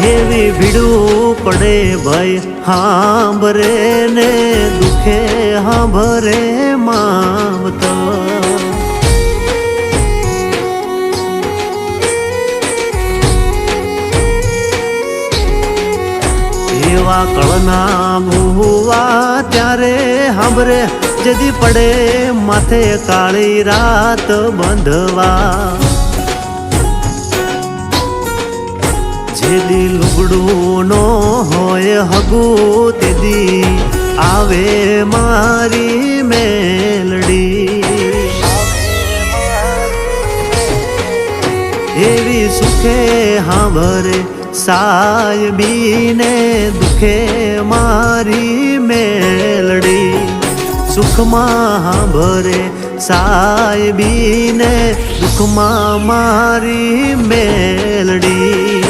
એવી ભીડું પડે ભાઈ હાંભરે ને દુખે હાંભરે માવતો એવા કળના ભૂવા ત્યારે હાંભરે જદી પડે માથે કાળી રાત બંધવા જેદી લુગડું નો હોય હગું તેદી આવે મારી મેલડી એવી સુખે હાંભરે સાયબીને દુખે મારી મેલડી સુખમાં હાંભરે સાયબીને દુખમાં મારી મેલડી